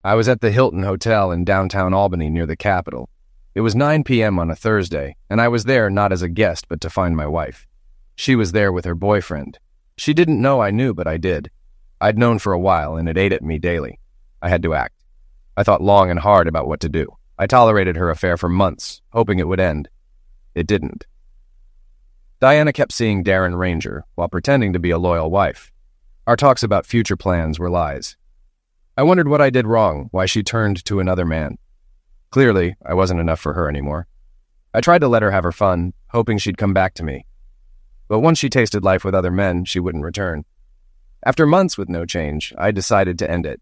I was at the Hilton Hotel in downtown Albany near the Capitol. It was 9 p.m. on a Thursday, and I was there not as a guest but to find my wife. She was there with her boyfriend. She didn't know I knew, but I did. I'd known for a while, and it ate at me daily. I had to act. I thought long and hard about what to do. I tolerated her affair for months, hoping it would end. It didn't. Diana kept seeing Darren Ranger while pretending to be a loyal wife. Our talks about future plans were lies. I wondered what I did wrong, why she turned to another man. Clearly, I wasn't enough for her anymore. I tried to let her have her fun, hoping she'd come back to me. But once she tasted life with other men, she wouldn't return. After months with no change, I decided to end it.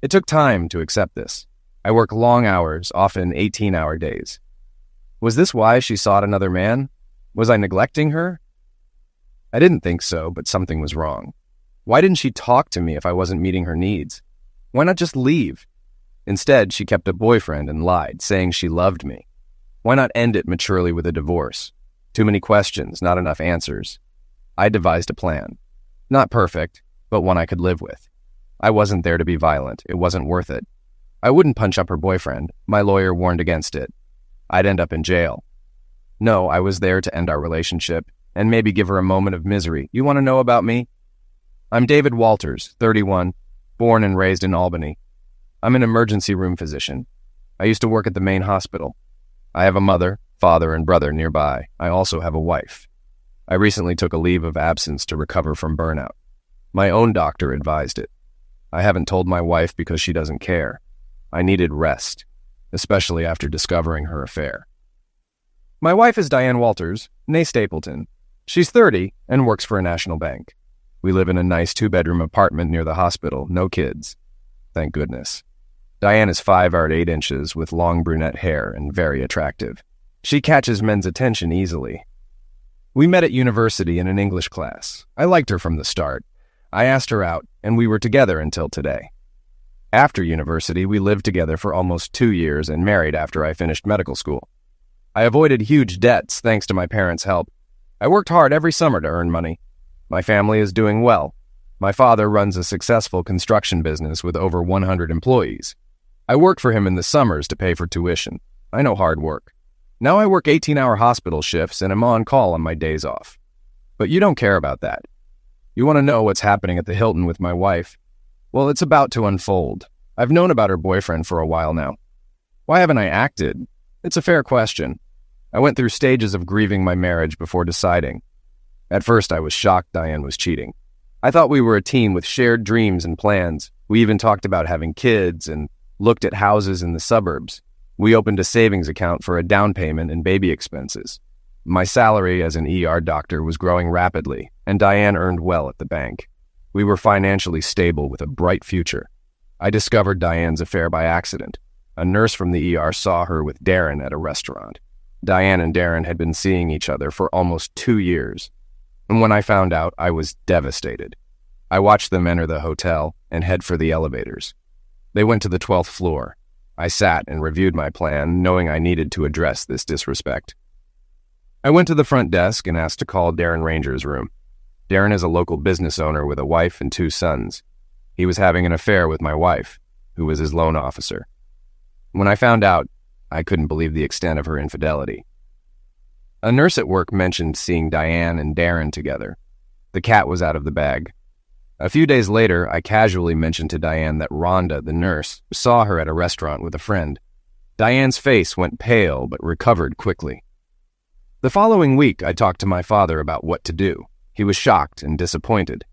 It took time to accept this. I worked long hours, often 18-hour days. Was this why she sought another man? Was I neglecting her? I didn't think so, but something was wrong. Why didn't she talk to me if I wasn't meeting her needs? Why not just leave? Instead, she kept a boyfriend and lied, saying she loved me. Why not end it maturely with a divorce? Too many questions, not enough answers. I devised a plan. Not perfect, but one I could live with. I wasn't there to be violent. It wasn't worth it. I wouldn't punch up her boyfriend. My lawyer warned against it. I'd end up in jail. No, I was there to end our relationship and maybe give her a moment of misery. You want to know about me? I'm David Walters, 31, born and raised in Albany. I'm an emergency room physician. I used to work at the main hospital. I have a mother, father, and brother nearby. I also have a wife. I recently took a leave of absence to recover from burnout. My own doctor advised it. I haven't told my wife because she doesn't care. I needed rest, especially after discovering her affair. My wife is Diane Walters, née Stapleton. She's 30 and works for a national bank. We live in a nice 2-bedroom apartment near the hospital, no kids. Thank goodness. Diane is 5 ft 8 inches with long brunette hair and very attractive. She catches men's attention easily. We met at university in an English class. I liked her from the start. I asked her out, and we were together until today. After university, we lived together for almost 2 years and married after I finished medical school. I avoided huge debts thanks to my parents' help. I worked hard every summer to earn money. My family is doing well. My father runs a successful construction business with over 100 employees. I work for him in the summers to pay for tuition. I know hard work. Now I work 18-hour hospital shifts and am on call on my days off. But you don't care about that. You want to know what's happening at the Hilton with my wife? Well, it's about to unfold. I've known about her boyfriend for a while now. Why haven't I acted? It's a fair question. I went through stages of grieving my marriage before deciding. At first, I was shocked Diane was cheating. I thought we were a team with shared dreams and plans. We even talked about having kids and looked at houses in the suburbs. We opened a savings account for a down payment and baby expenses. My salary as an ER doctor was growing rapidly, and Diane earned well at the bank. We were financially stable with a bright future. I discovered Diane's affair by accident. A nurse from the ER saw her with Darren at a restaurant. Diane and Darren had been seeing each other for almost 2 years. And when I found out, I was devastated. I watched them enter the hotel and head for the elevators. They went to the 12th floor. I sat and reviewed my plan, knowing I needed to address this disrespect. I went to the front desk and asked to call Darren Ranger's room. Darren is a local business owner with a wife and 2 sons. He was having an affair with my wife, who was his loan officer. When I found out, I couldn't believe the extent of her infidelity. A nurse at work mentioned seeing Diane and Darren together. The cat was out of the bag. A few days later, I casually mentioned to Diane that Rhonda, the nurse, saw her at a restaurant with a friend. Diane's face went pale but recovered quickly. The following week, I talked to my father about what to do. He was shocked and disappointed.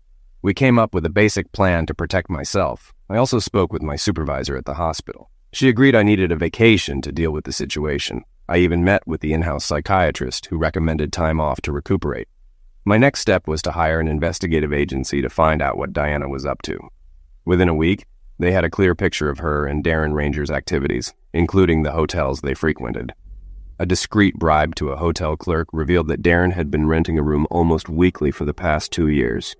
We came up with a basic plan to protect myself. I also spoke with my supervisor at the hospital. She agreed I needed a vacation to deal with the situation. I even met with the in-house psychiatrist who recommended time off to recuperate. My next step was to hire an investigative agency to find out what Diana was up to. Within a week, they had a clear picture of her and Darren Ranger's activities, including the hotels they frequented. A discreet bribe to a hotel clerk revealed that Darren had been renting a room almost weekly for the past 2 years,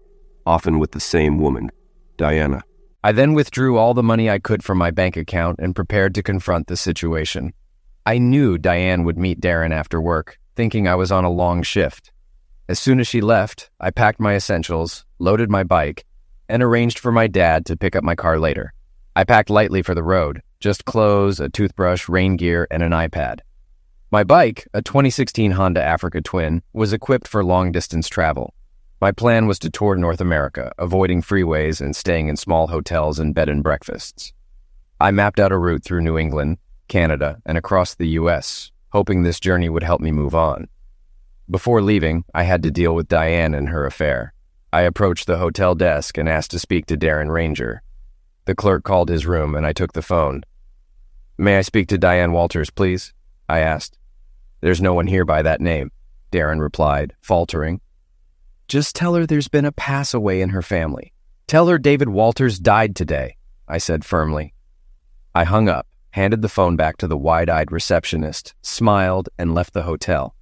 often with the same woman, Diana. I then withdrew all the money I could from my bank account and prepared to confront the situation. I knew Diane would meet Darren after work, thinking I was on a long shift. As soon as she left, I packed my essentials, loaded my bike, and arranged for my dad to pick up my car later. I packed lightly for the road, just clothes, a toothbrush, rain gear, and an iPad. My bike, a 2016 Honda Africa Twin, was equipped for long-distance travel. My plan was to tour North America, avoiding freeways and staying in small hotels and bed and breakfasts. I mapped out a route through New England, Canada, and across the U.S., hoping this journey would help me move on. Before leaving, I had to deal with Diane and her affair. I approached the hotel desk and asked to speak to Darren Ranger. The clerk called his room, and I took the phone. "May I speak to Diane Walters, please?" I asked. "There's no one here by that name," Darren replied, faltering. "Just tell her there's been a pass-away in her family. Tell her David Walters died today," I said firmly. I hung up, handed the phone back to the wide-eyed receptionist, smiled, and left the hotel.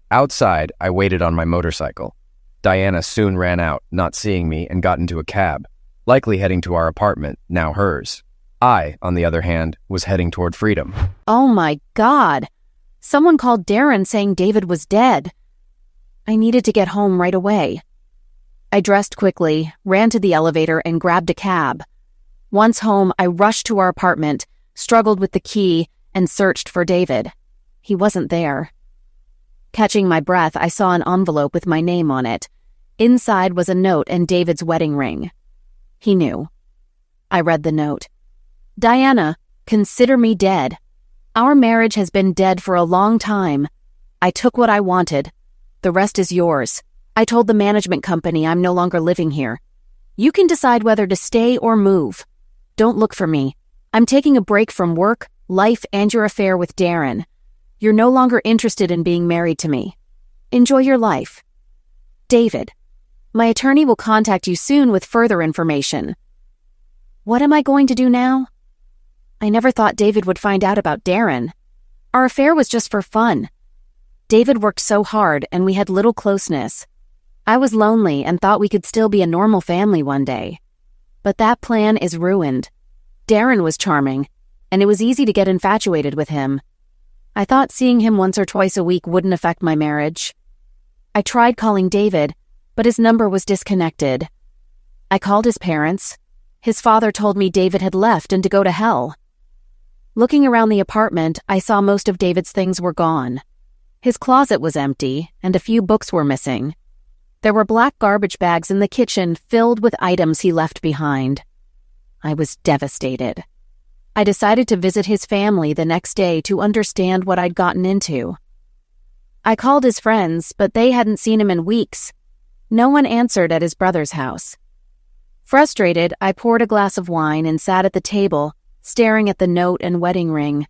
Outside, I waited on my motorcycle. Diana soon ran out, not seeing me, and got into a cab, likely heading to our apartment, now hers. I, on the other hand, was heading toward freedom. Oh my God! Someone called Darren saying David was dead. I needed to get home right away. I dressed quickly, ran to the elevator, and grabbed a cab. Once home, I rushed to our apartment, struggled with the key, and searched for David. He wasn't there. Catching my breath, I saw an envelope with my name on it. Inside was a note and David's wedding ring. He knew. I read the note. "Diana, consider me dead. Our marriage has been dead for a long time. I took what I wanted. The rest is yours. I told the management company I'm no longer living here. You can decide whether to stay or move. Don't look for me. I'm taking a break from work, life, and your affair with Darren. You're no longer interested in being married to me. Enjoy your life. David. My attorney will contact you soon with further information." What am I going to do now? I never thought David would find out about Darren. Our affair was just for fun. David worked so hard and we had little closeness. I was lonely and thought we could still be a normal family one day. But that plan is ruined. Darren was charming, and it was easy to get infatuated with him. I thought seeing him once or twice a week wouldn't affect my marriage. I tried calling David, but his number was disconnected. I called his parents. His father told me David had left and to go to hell. Looking around the apartment, I saw most of David's things were gone. His closet was empty, and a few books were missing. There were black garbage bags in the kitchen filled with items he left behind. I was devastated. I decided to visit his family the next day to understand what I'd gotten into. I called his friends, but they hadn't seen him in weeks. No one answered at his brother's house. Frustrated, I poured a glass of wine and sat at the table, staring at the note and wedding ring.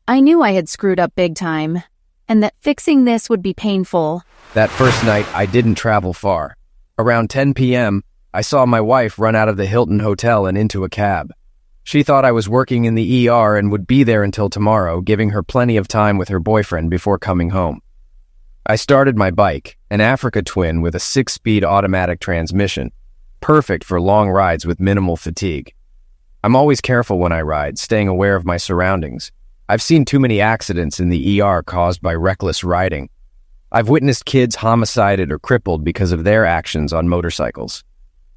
I knew I had screwed up big time, and that fixing this would be painful. That first night, I didn't travel far. Around 10 p.m., I saw my wife run out of the Hilton Hotel and into a cab. She thought I was working in the ER and would be there until tomorrow, giving her plenty of time with her boyfriend before coming home. I started my bike, an Africa Twin with a 6-speed automatic transmission, perfect for long rides with minimal fatigue. I'm always careful when I ride, staying aware of my surroundings. I've seen too many accidents in the ER caused by reckless riding. I've witnessed kids homicided or crippled because of their actions on motorcycles.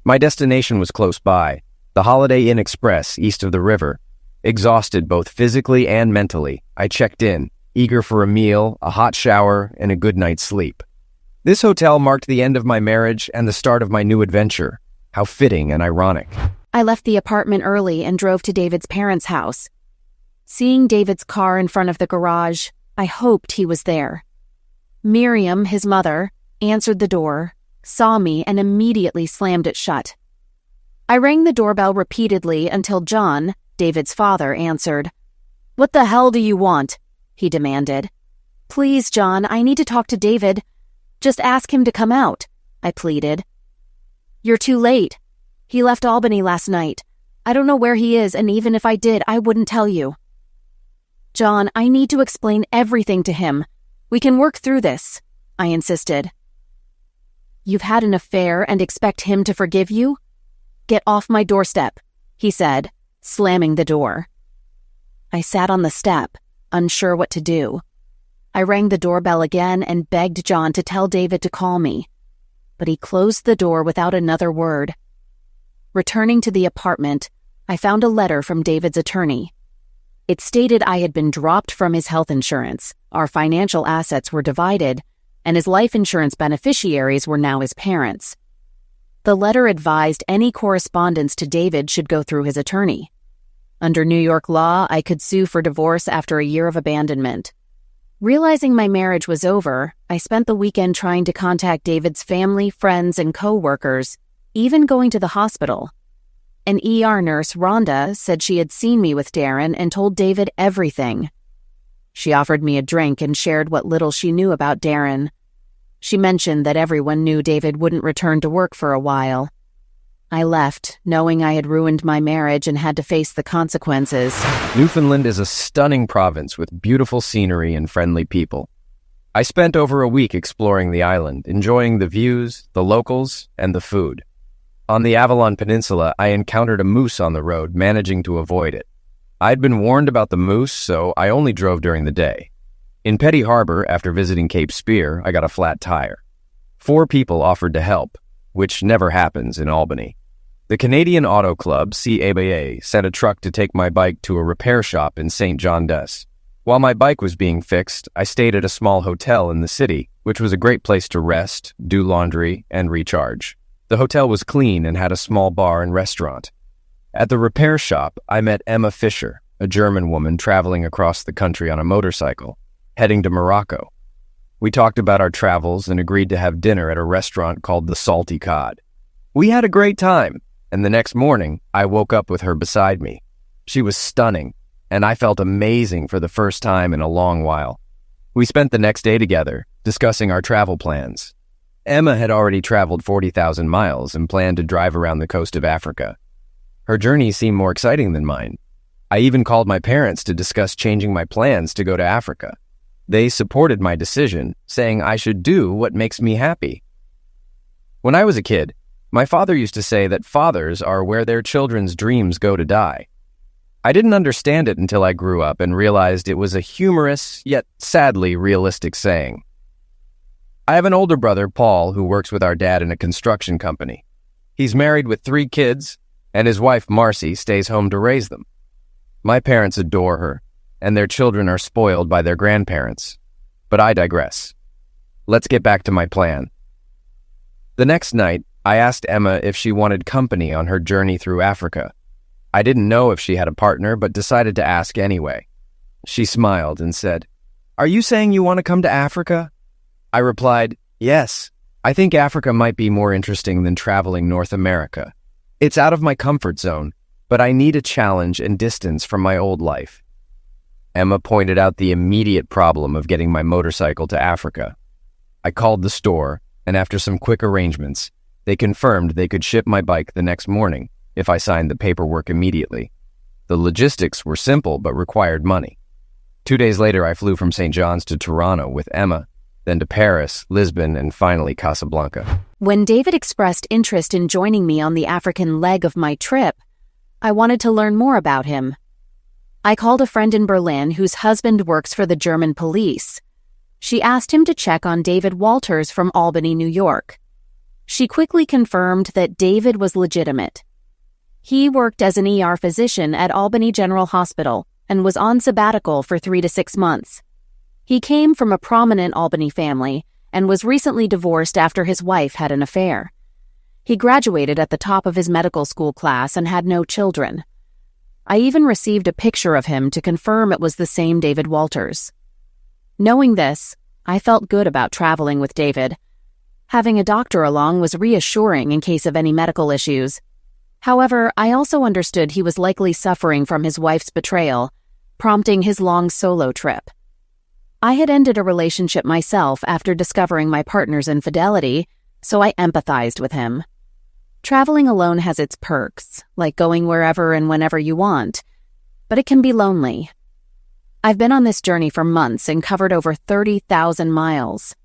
My destination was close by, the Holiday Inn Express east of the river. Exhausted both physically and mentally, I checked in, eager for a meal, a hot shower, and a good night's sleep. This hotel marked the end of my marriage and the start of my new adventure. How fitting and ironic. I left the apartment early and drove to David's parents' house. Seeing David's car in front of the garage, I hoped he was there. Miriam, his mother, answered the door, saw me, and immediately slammed it shut. I rang the doorbell repeatedly until John, David's father, answered. "What the hell do you want?" he demanded. "Please, John, I need to talk to David. Just ask him to come out," I pleaded. "You're too late. He left Albany last night. I don't know where he is, and even if I did, I wouldn't tell you." "John, I need to explain everything to him. We can work through this," I insisted. "You've had an affair and expect him to forgive you? Get off my doorstep," he said, slamming the door. I sat on the step, unsure what to do. I rang the doorbell again and begged John to tell David to call me, but he closed the door without another word. Returning to the apartment, I found a letter from David's attorney. It stated I had been dropped from his health insurance, our financial assets were divided, and his life insurance beneficiaries were now his parents. The letter advised any correspondence to David should go through his attorney. Under New York law, I could sue for divorce after a year of abandonment. Realizing my marriage was over, I spent the weekend trying to contact David's family, friends, and co-workers, even going to the hospital. An ER nurse, Rhonda, said she had seen me with Darren and told David everything. She offered me a drink and shared what little she knew about Darren. She mentioned that everyone knew David wouldn't return to work for a while. I left, knowing I had ruined my marriage and had to face the consequences. Newfoundland is a stunning province with beautiful scenery and friendly people. I spent over a week exploring the island, enjoying the views, the locals, and the food. On the Avalon Peninsula, I encountered a moose on the road, managing to avoid it. I'd been warned about the moose, so I only drove during the day. In Petty Harbor, after visiting Cape Spear, I got a flat tire. 4 people offered to help, which never happens in Albany. The Canadian Auto Club, CABA, sent a truck to take my bike to a repair shop in St. John d'Es. While my bike was being fixed, I stayed at a small hotel in the city, which was a great place to rest, do laundry, and recharge. The hotel was clean and had a small bar and restaurant. At the repair shop, I met Emma Fisher, a German woman traveling across the country on a motorcycle, heading to Morocco. We talked about our travels and agreed to have dinner at a restaurant called the Salty Cod. We had a great time, and the next morning, I woke up with her beside me. She was stunning, and I felt amazing for the first time in a long while. We spent the next day together, discussing our travel plans. Emma had already traveled 40,000 miles and planned to drive around the coast of Africa. Her journey seemed more exciting than mine. I even called my parents to discuss changing my plans to go to Africa. They supported my decision, saying I should do what makes me happy. When I was a kid, my father used to say that fathers are where their children's dreams go to die. I didn't understand it until I grew up and realized it was a humorous, yet sadly realistic saying. I have an older brother, Paul, who works with our dad in a construction company. He's married with 3 kids, and his wife, Marcy, stays home to raise them. My parents adore her, and their children are spoiled by their grandparents. But I digress. Let's get back to my plan. The next night, I asked Emma if she wanted company on her journey through Africa. I didn't know if she had a partner, but decided to ask anyway. She smiled and said, "Are you saying you want to come to Africa?" I replied, "Yes. I think Africa might be more interesting than traveling North America. It's out of my comfort zone, but I need a challenge and distance from my old life." Emma pointed out the immediate problem of getting my motorcycle to Africa. I called the store, and after some quick arrangements, they confirmed they could ship my bike the next morning if I signed the paperwork immediately. The logistics were simple but required money. 2 days later, I flew from St. John's to Toronto with Emma, then to Paris, Lisbon, and finally Casablanca. When David expressed interest in joining me on the African leg of my trip, I wanted to learn more about him. I called a friend in Berlin whose husband works for the German police. She asked him to check on David Walters from Albany, New York. She quickly confirmed that David was legitimate. He worked as an ER physician at Albany General Hospital and was on sabbatical for 3 to 6 months. He came from a prominent Albany family and was recently divorced after his wife had an affair. He graduated at the top of his medical school class and had no children. I even received a picture of him to confirm it was the same David Walters. Knowing this, I felt good about traveling with David. Having a doctor along was reassuring in case of any medical issues. However, I also understood he was likely suffering from his wife's betrayal, prompting his long solo trip. I had ended a relationship myself after discovering my partner's infidelity, so I empathized with him. Traveling alone has its perks, like going wherever and whenever you want, but it can be lonely. I've been on this journey for months and covered over 30,000 miles.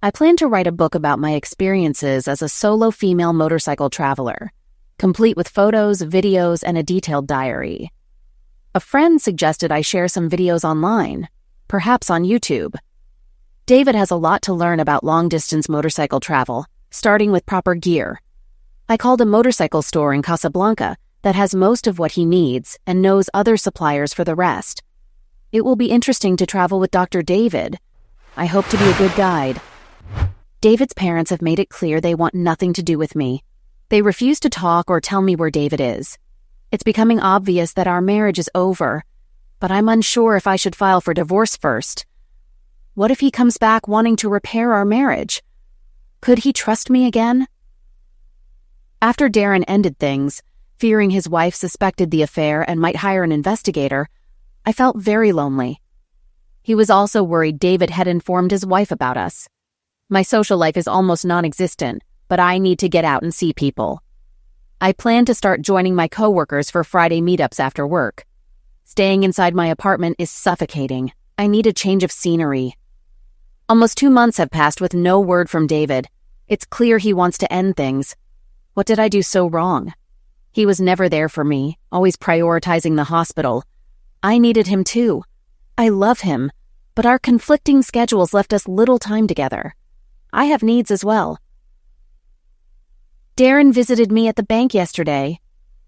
I plan to write a book about my experiences as a solo female motorcycle traveler, complete with photos, videos, and a detailed diary. A friend suggested I share some videos online, perhaps on YouTube. David has a lot to learn about long-distance motorcycle travel, starting with proper gear. I called a motorcycle store in Casablanca that has most of what he needs and knows other suppliers for the rest. It will be interesting to travel with Dr. David. I hope to be a good guide. David's parents have made it clear they want nothing to do with me. They refuse to talk or tell me where David is. It's becoming obvious that our marriage is over, but I'm unsure if I should file for divorce first. What if he comes back wanting to repair our marriage? Could he trust me again? After Darren ended things, fearing his wife suspected the affair and might hire an investigator, I felt very lonely. He was also worried David had informed his wife about us. My social life is almost non-existent, but I need to get out and see people. I plan to start joining my coworkers for Friday meetups after work. Staying inside my apartment is suffocating. I need a change of scenery. Almost 2 months have passed with no word from David. It's clear he wants to end things. What did I do so wrong? He was never there for me, always prioritizing the hospital. I needed him too. I love him, but our conflicting schedules left us little time together. I have needs as well. Darren visited me at the bank yesterday.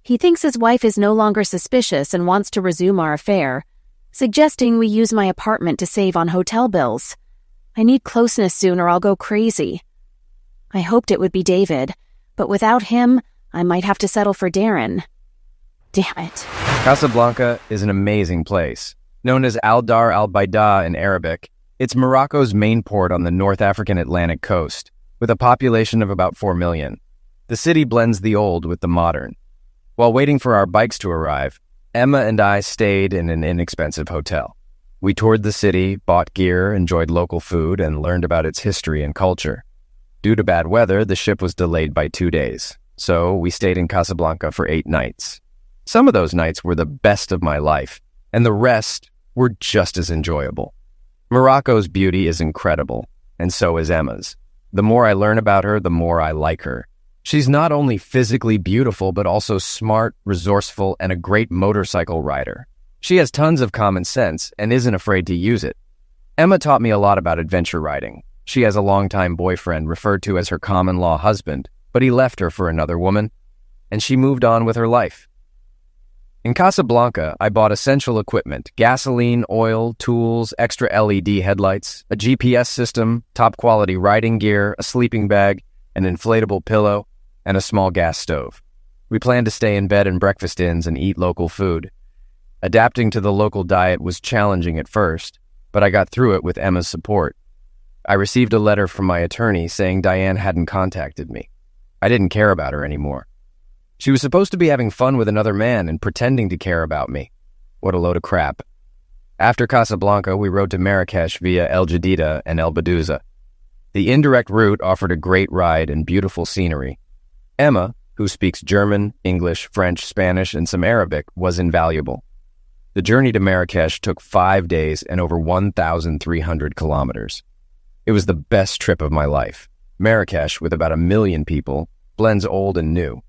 He thinks his wife is no longer suspicious and wants to resume our affair, suggesting we use my apartment to save on hotel bills. I need closeness soon or I'll go crazy. I hoped it would be David, but without him, I might have to settle for Darren. Damn it. Casablanca is an amazing place. Known as Al Dar al Baida in Arabic, it's Morocco's main port on the North African Atlantic coast, with a population of about 4 million. The city blends the old with the modern. While waiting for our bikes to arrive, Emma and I stayed in an inexpensive hotel. We toured the city, bought gear, enjoyed local food, and learned about its history and culture. Due to bad weather, the ship was delayed by 2 days, so we stayed in Casablanca for 8 nights. Some of those nights were the best of my life, and the rest were just as enjoyable. Morocco's beauty is incredible, and so is Emma's. The more I learn about her, the more I like her. She's not only physically beautiful, but also smart, resourceful, and a great motorcycle rider. She has tons of common sense and isn't afraid to use it. Emma taught me a lot about adventure riding. She has a longtime boyfriend referred to as her common-law husband, but he left her for another woman, and she moved on with her life. In Casablanca, I bought essential equipment: gasoline, oil, tools, extra LED headlights, a GPS system, top-quality riding gear, a sleeping bag, an inflatable pillow, and a small gas stove. We planned to stay in bed and breakfast inns and eat local food. Adapting to the local diet was challenging at first, but I got through it with Emma's support. I received a letter from my attorney saying Diane hadn't contacted me. I didn't care about her anymore. She was supposed to be having fun with another man and pretending to care about me. What a load of crap. After Casablanca, we rode to Marrakesh via El Jadida and El Badouza. The indirect route offered a great ride and beautiful scenery. Emma, who speaks German, English, French, Spanish, and some Arabic, was invaluable. The journey to Marrakesh took 5 days and over 1,300 kilometers. It was the best trip of my life. Marrakesh, with about 1 million people, blends old and new.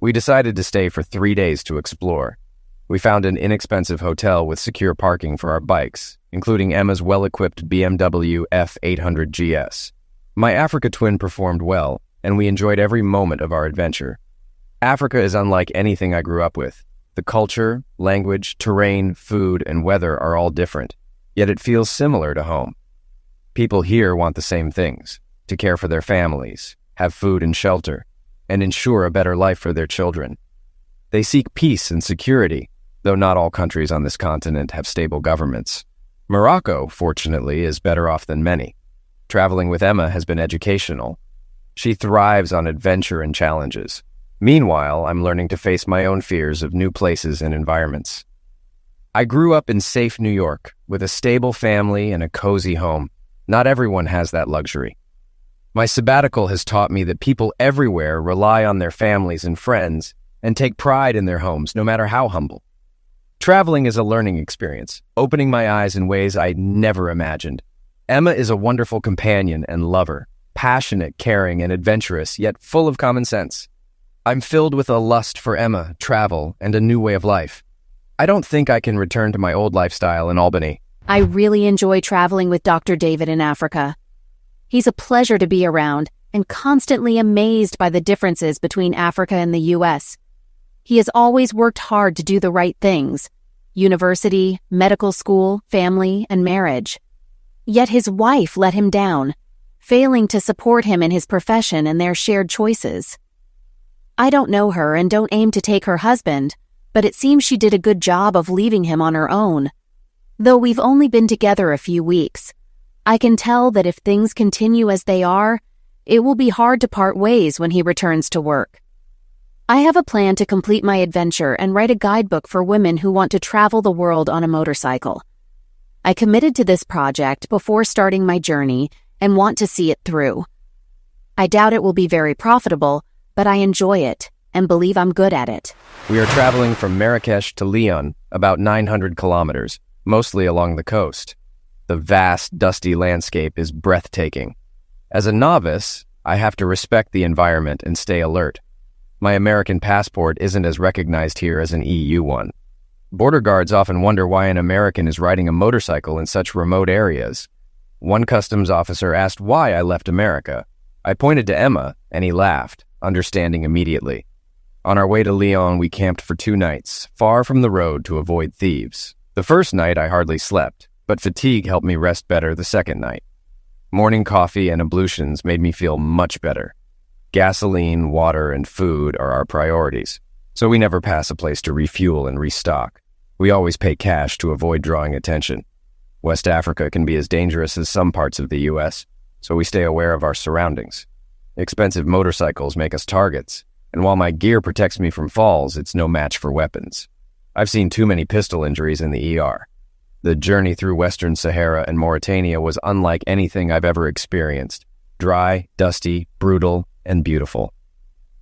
We decided to stay for 3 days to explore. We found an inexpensive hotel with secure parking for our bikes, including Emma's well-equipped BMW F800 GS. My Africa twin performed well, and we enjoyed every moment of our adventure. Africa is unlike anything I grew up with. The culture, language, terrain, food, and weather are all different, yet it feels similar to home. People here want the same things: to care for their families, have food and shelter, and ensure a better life for their children. They seek peace and security, though not all countries on this continent have stable governments. Morocco, fortunately, is better off than many. Traveling with Emma has been educational. She thrives on adventure and challenges. Meanwhile, I'm learning to face my own fears of new places and environments. I grew up in safe New York, with a stable family and a cozy home. Not everyone has that luxury. My sabbatical has taught me that people everywhere rely on their families and friends and take pride in their homes, no matter how humble. Traveling is a learning experience, opening my eyes in ways I never imagined. Emma is a wonderful companion and lover, passionate, caring, and adventurous, yet full of common sense. I'm filled with a lust for Emma, travel, and a new way of life. I don't think I can return to my old lifestyle in Albany. I really enjoy traveling with Dr. David in Africa. He's a pleasure to be around and constantly amazed by the differences between Africa and the U.S. He has always worked hard to do the right things: university, medical school, family, and marriage. Yet his wife let him down, failing to support him in his profession and their shared choices. I don't know her and don't aim to take her husband, but it seems she did a good job of leaving him on her own. Though we've only been together a few weeks, I can tell that if things continue as they are, it will be hard to part ways when he returns to work. I have a plan to complete my adventure and write a guidebook for women who want to travel the world on a motorcycle. I committed to this project before starting my journey and want to see it through. I doubt it will be very profitable, but I enjoy it and believe I'm good at it. We are traveling from Marrakesh to Lyon, about 900 kilometers, mostly along the coast. The vast, dusty landscape is breathtaking. As a novice, I have to respect the environment and stay alert. My American passport isn't as recognized here as an EU one. Border guards often wonder why an American is riding a motorcycle in such remote areas. One customs officer asked why I left America. I pointed to Emma, and he laughed, understanding immediately. On our way to Lyon, we camped for 2 nights, far from the road to avoid thieves. The first night I hardly slept, but fatigue helped me rest better the second night. Morning coffee and ablutions made me feel much better. Gasoline, water, and food are our priorities, so we never pass a place to refuel and restock. We always pay cash to avoid drawing attention. West Africa can be as dangerous as some parts of the U.S., so we stay aware of our surroundings. Expensive motorcycles make us targets, and while my gear protects me from falls, it's no match for weapons. I've seen too many pistol injuries in the ER. The journey through Western Sahara and Mauritania was unlike anything I've ever experienced. Dry, dusty, brutal, and beautiful.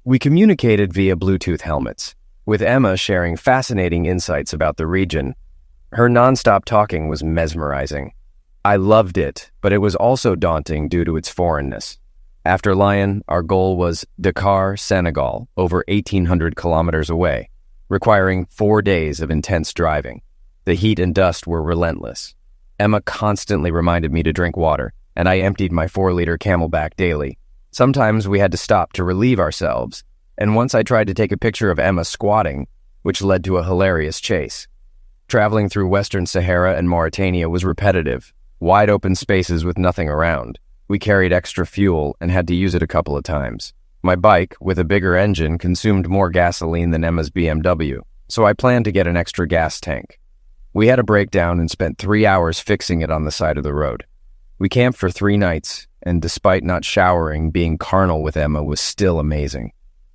We communicated via Bluetooth helmets, with Emma sharing fascinating insights about the region. Her nonstop talking was mesmerizing. I loved it, but it was also daunting due to its foreignness. After Lyon, our goal was Dakar, Senegal, over 1,800 kilometers away, requiring 4 days of intense driving. The heat and dust were relentless. Emma constantly reminded me to drink water, and I emptied my 4-liter Camelback daily. Sometimes we had to stop to relieve ourselves, and once I tried to take a picture of Emma squatting, which led to a hilarious chase. Traveling through Western Sahara and Mauritania was repetitive, wide open spaces with nothing around. We carried extra fuel and had to use it a couple of times. My bike, with a bigger engine, consumed more gasoline than Emma's BMW, so I planned to get an extra gas tank. We had a breakdown and spent 3 hours fixing it on the side of the road. We camped for 3 nights, and despite not showering, being carnal with Emma was still amazing.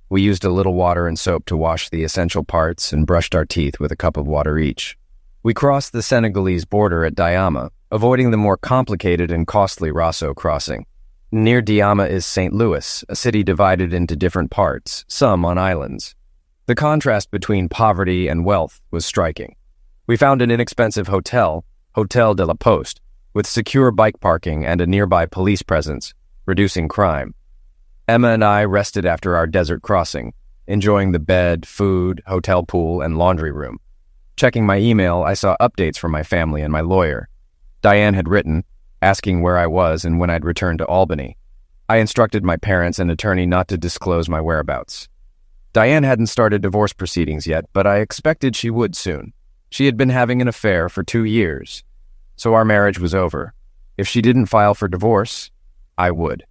We used a little water and soap to wash the essential parts and brushed our teeth with a cup of water each. We crossed the Senegalese border at Diama, avoiding the more complicated and costly Rosso crossing. Near Diama is St. Louis, a city divided into different parts, some on islands. The contrast between poverty and wealth was striking. We found an inexpensive hotel, Hotel de la Poste, with secure bike parking and a nearby police presence, reducing crime. Emma and I rested after our desert crossing, enjoying the bed, food, hotel pool, and laundry room. Checking my email, I saw updates from my family and my lawyer. Diane had written, asking where I was and when I'd return to Albany. I instructed my parents and attorney not to disclose my whereabouts. Diane hadn't started divorce proceedings yet, but I expected she would soon. She had been having an affair for 2 years, so our marriage was over. If she didn't file for divorce, I would.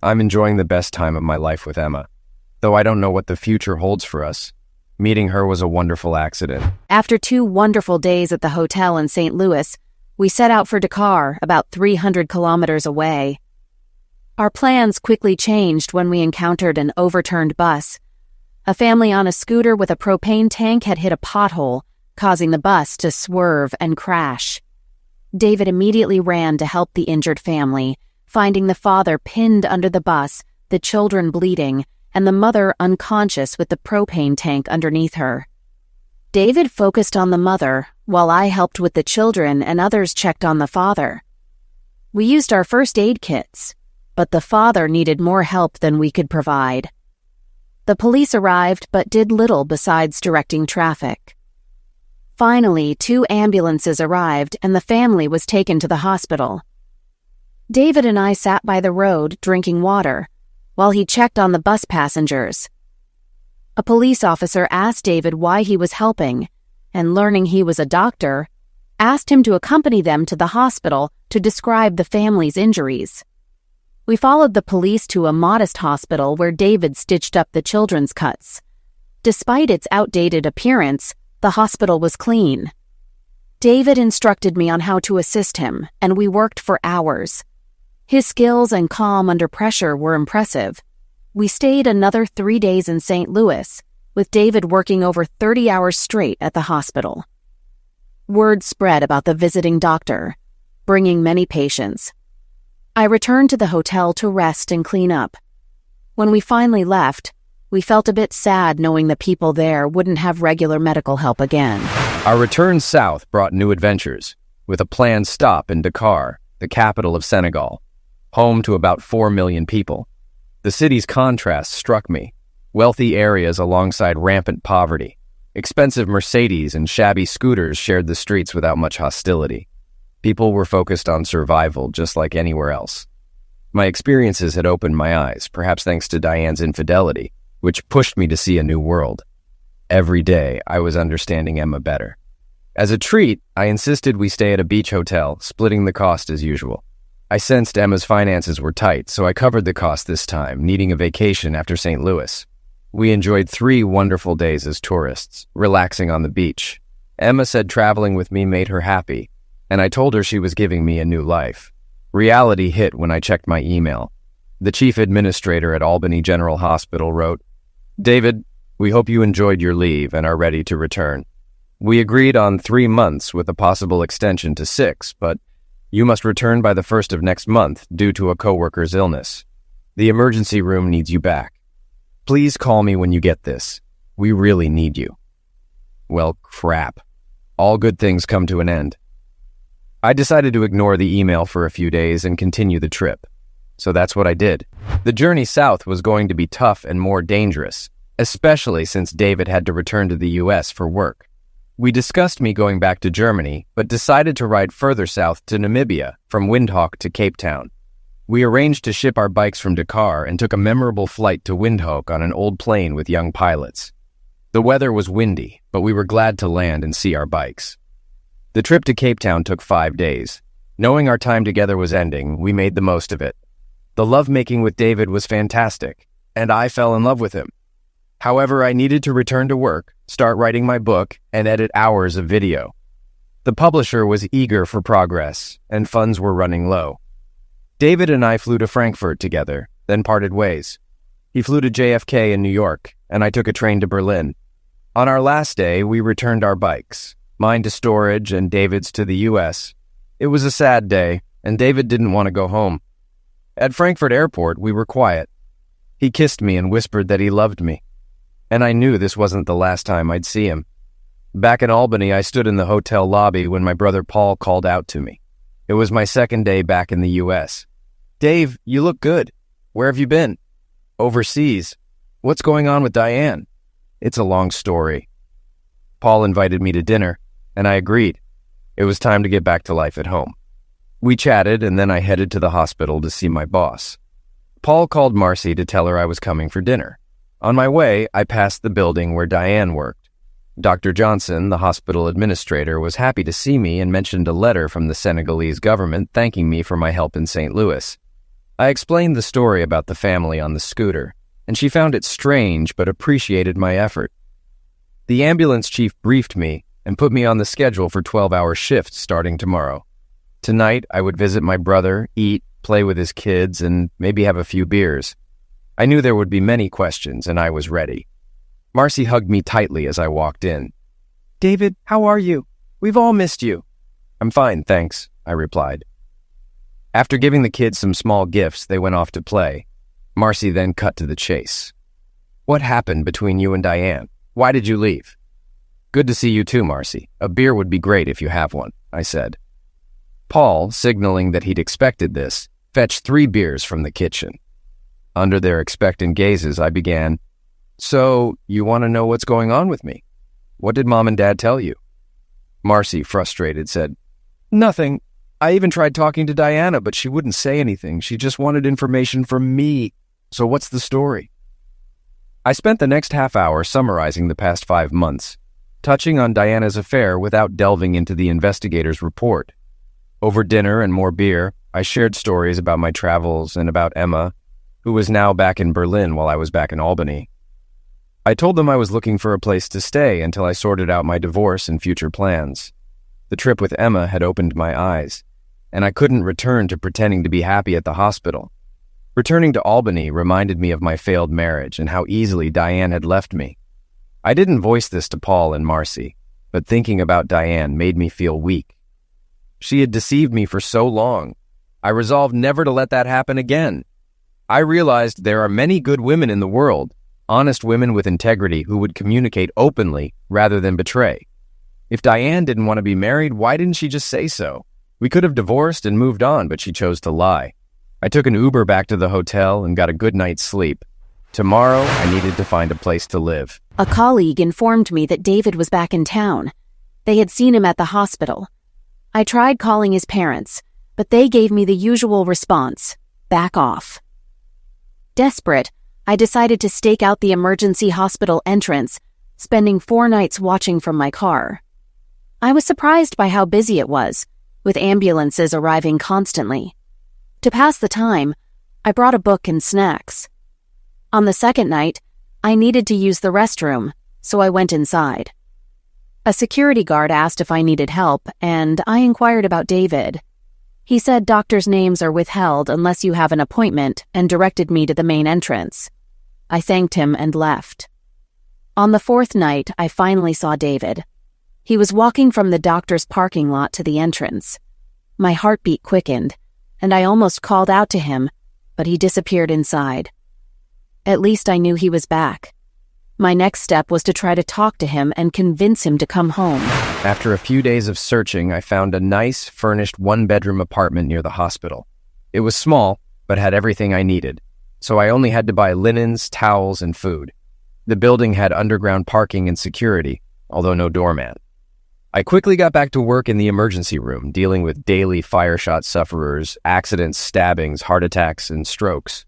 I'm enjoying the best time of my life with Emma, though I don't know what the future holds for us. Meeting her was a wonderful accident. After 2 wonderful days at the hotel in St. Louis, we set out for Dakar, about 300 kilometers away. Our plans quickly changed when we encountered an overturned bus. A family on a scooter with a propane tank had hit a pothole, causing the bus to swerve and crash. David immediately ran to help the injured family, finding the father pinned under the bus, the children bleeding, and the mother unconscious with the propane tank underneath her. David focused on the mother, while I helped with the children and others checked on the father. We used our first aid kits, but the father needed more help than we could provide. The police arrived but did little besides directing traffic. Finally, 2 ambulances arrived and the family was taken to the hospital. David and I sat by the road drinking water, while he checked on the bus passengers. A police officer asked David why he was helping, and learning he was a doctor, asked him to accompany them to the hospital to describe the family's injuries. We followed the police to a modest hospital where David stitched up the children's cuts. Despite its outdated appearance, the hospital was clean. David instructed me on how to assist him, and we worked for hours. His skills and calm under pressure were impressive. We stayed another 3 days in St. Louis, with David working over 30 hours straight at the hospital. Word spread about the visiting doctor, bringing many patients. I returned to the hotel to rest and clean up. When we finally left, we felt a bit sad knowing the people there wouldn't have regular medical help again. Our return south brought new adventures, with a planned stop in Dakar, the capital of Senegal, home to about 4 million people. The city's contrast struck me. Wealthy areas alongside rampant poverty. Expensive Mercedes and shabby scooters shared the streets without much hostility. People were focused on survival just like anywhere else. My experiences had opened my eyes, perhaps thanks to Diane's infidelity, which pushed me to see a new world. Every day, I was understanding Emma better. As a treat, I insisted we stay at a beach hotel, splitting the cost as usual. I sensed Emma's finances were tight, so I covered the cost this time, needing a vacation after St. Louis. We enjoyed 3 wonderful days as tourists, relaxing on the beach. Emma said traveling with me made her happy, and I told her she was giving me a new life. Reality hit when I checked my email. The chief administrator at Albany General Hospital wrote, "David, we hope you enjoyed your leave and are ready to return. We agreed on 3 months with a possible extension to 6, but you must return by the 1st of next month due to a coworker's illness. The emergency room needs you back. Please call me when you get this. We really need you." Well, crap. All good things come to an end. I decided to ignore the email for a few days and continue the trip. So that's what I did. The journey south was going to be tough and more dangerous, especially since David had to return to the U.S. for work. We discussed me going back to Germany, but decided to ride further south to Namibia, from Windhoek to Cape Town. We arranged to ship our bikes from Dakar and took a memorable flight to Windhoek on an old plane with young pilots. The weather was windy, but we were glad to land and see our bikes. The trip to Cape Town took 5 days. Knowing our time together was ending, we made the most of it. The lovemaking with David was fantastic, and I fell in love with him. However, I needed to return to work, start writing my book, and edit hours of video. The publisher was eager for progress, and funds were running low. David and I flew to Frankfurt together, then parted ways. He flew to JFK in New York, and I took a train to Berlin. On our last day, we returned our bikes, mine to storage and David's to the U.S. It was a sad day, and David didn't want to go home. At Frankfurt Airport, we were quiet. He kissed me and whispered that he loved me. And I knew this wasn't the last time I'd see him. Back in Albany, I stood in the hotel lobby when my brother Paul called out to me. It was my second day back in the U.S. "Dave, you look good. Where have you been?" "Overseas. What's going on with Diane?" "It's a long story." Paul invited me to dinner, and I agreed. It was time to get back to life at home. We chatted, and then I headed to the hospital to see my boss. Paul called Marcy to tell her I was coming for dinner. On my way, I passed the building where Diane worked. Dr. Johnson, the hospital administrator, was happy to see me and mentioned a letter from the Senegalese government thanking me for my help in St. Louis. I explained the story about the family on the scooter, and she found it strange but appreciated my effort. The ambulance chief briefed me and put me on the schedule for 12-hour shifts starting tomorrow. Tonight, I would visit my brother, eat, play with his kids, and maybe have a few beers. I knew there would be many questions, and I was ready. Marcy hugged me tightly as I walked in. "David, how are you? We've all missed you." "I'm fine, thanks," I replied. After giving the kids some small gifts, they went off to play. Marcy then cut to the chase. "What happened between you and Diane? Why did you leave?" "Good to see you too, Marcy. A beer would be great if you have one," I said. Paul, signaling that he'd expected this, fetched 3 beers from the kitchen. Under their expectant gazes, I began, "So, you want to know what's going on with me? What did Mom and Dad tell you?" Marcy, frustrated, said, "Nothing. I even tried talking to Diana, but she wouldn't say anything. She just wanted information from me. So what's the story?" I spent the next half hour summarizing the past 5 months, touching on Diana's affair without delving into the investigator's report. Over dinner and more beer, I shared stories about my travels and about Emma, who was now back in Berlin while I was back in Albany. I told them I was looking for a place to stay until I sorted out my divorce and future plans. The trip with Emma had opened my eyes, and I couldn't return to pretending to be happy at the hospital. Returning to Albany reminded me of my failed marriage and how easily Diane had left me. I didn't voice this to Paul and Marcy, but thinking about Diane made me feel weak. She had deceived me for so long. I resolved never to let that happen again. I realized there are many good women in the world, honest women with integrity who would communicate openly rather than betray. If Diane didn't want to be married, why didn't she just say so? We could have divorced and moved on, but she chose to lie. I took an Uber back to the hotel and got a good night's sleep. Tomorrow, I needed to find a place to live. A colleague informed me that David was back in town. They had seen him at the hospital. I tried calling his parents, but they gave me the usual response: back off. Desperate, I decided to stake out the emergency hospital entrance, spending 4 nights watching from my car. I was surprised by how busy it was, with ambulances arriving constantly. To pass the time, I brought a book and snacks. On the second night, I needed to use the restroom, so I went inside. A security guard asked if I needed help, and I inquired about David. He said doctors' names are withheld unless you have an appointment and directed me to the main entrance. I thanked him and left. On the 4th night, I finally saw David. He was walking from the doctor's parking lot to the entrance. My heartbeat quickened, and I almost called out to him, but he disappeared inside. At least I knew he was back. My next step was to try to talk to him and convince him to come home. After a few days of searching, I found a nice, furnished 1-bedroom apartment near the hospital. It was small, but had everything I needed, so I only had to buy linens, towels, and food. The building had underground parking and security, although no doorman. I quickly got back to work in the emergency room, dealing with daily fire shot sufferers, accidents, stabbings, heart attacks, and strokes.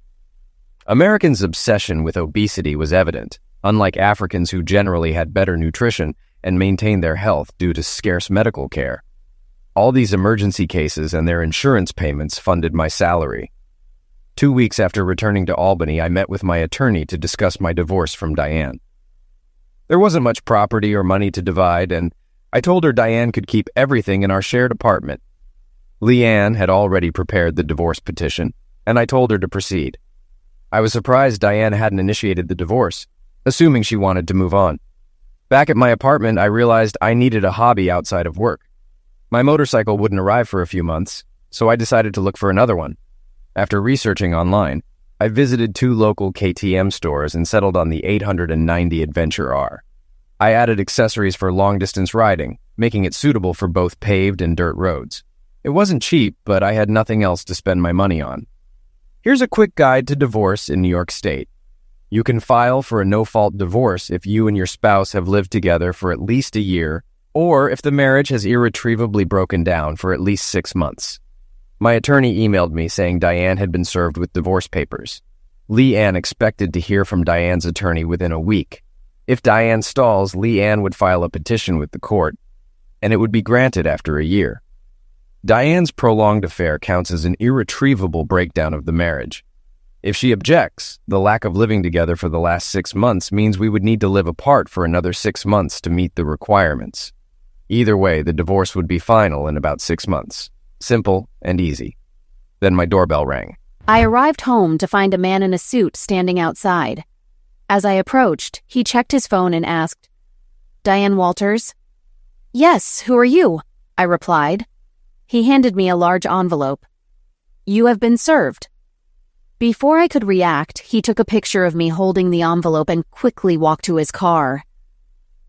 Americans' obsession with obesity was evident, unlike Africans who generally had better nutrition and maintained their health due to scarce medical care. All these emergency cases and their insurance payments funded my salary. 2 weeks after returning to Albany, I met with my attorney to discuss my divorce from Diane. There wasn't much property or money to divide, and I told her Diane could keep everything in our shared apartment. Leanne had already prepared the divorce petition, and I told her to proceed. I was surprised Diane hadn't initiated the divorce, assuming she wanted to move on. Back at my apartment, I realized I needed a hobby outside of work. My motorcycle wouldn't arrive for a few months, so I decided to look for another one. After researching online, I visited 2 local KTM stores and settled on the 890 Adventure R. I added accessories for long-distance riding, making it suitable for both paved and dirt roads. It wasn't cheap, but I had nothing else to spend my money on. Here's a quick guide to divorce in New York State. You can file for a no-fault divorce if you and your spouse have lived together for at least a year, or if the marriage has irretrievably broken down for at least 6 months. My attorney emailed me saying Diane had been served with divorce papers. Leanne expected to hear from Diane's attorney within a week. If Diane stalls, Leanne would file a petition with the court, and it would be granted after a year. Diane's prolonged affair counts as an irretrievable breakdown of the marriage. If she objects, the lack of living together for the last 6 months means we would need to live apart for another 6 months to meet the requirements. Either way, the divorce would be final in about 6 months. Simple and easy. Then my doorbell rang. I arrived home to find a man in a suit standing outside. As I approached, he checked his phone and asked, "Diane Walters?" "Yes, who are you?" I replied. He handed me a large envelope. "You have been served." Before I could react, he took a picture of me holding the envelope and quickly walked to his car.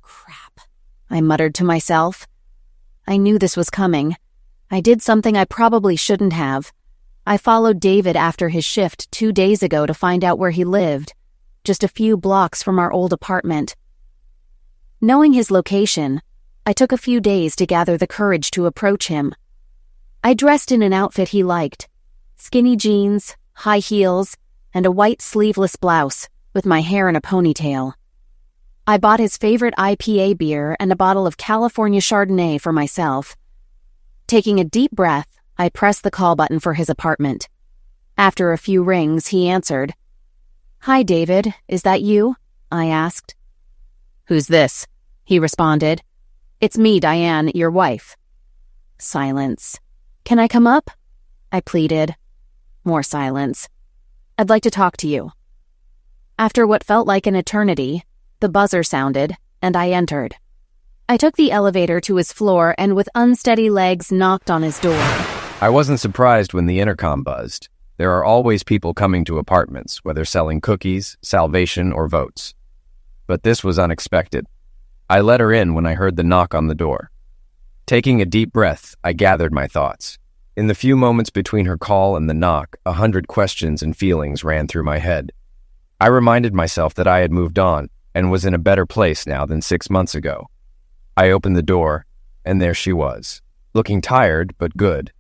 Crap, I muttered to myself. I knew this was coming. I did something I probably shouldn't have. I followed David after his shift 2 days ago to find out where he lived, just a few blocks from our old apartment. Knowing his location, I took a few days to gather the courage to approach him. I dressed in an outfit he liked: skinny jeans, high heels, and a white sleeveless blouse. with my hair in a ponytail. I bought his favorite IPA beer and a bottle of California Chardonnay for myself. Taking a deep breath, I pressed the call button for his apartment. After a few rings, he answered. "Hi, David. Is that you?" I asked. "Who's this?" he responded. "It's me, Diane, your wife." Silence. "Can I come up?" I pleaded. More silence. "I'd like to talk to you." After what felt like an eternity, the buzzer sounded, and I entered. I took the elevator to his floor and with unsteady legs knocked on his door. I wasn't surprised when the intercom buzzed. There are always people coming to apartments, whether selling cookies, salvation, or votes. But this was unexpected. I let her in when I heard the knock on the door. Taking a deep breath, I gathered my thoughts. In the few moments between her call and the knock, 100 questions and feelings ran through my head. I reminded myself that I had moved on and was in a better place now than 6 months ago. I opened the door, and there she was, looking tired but good.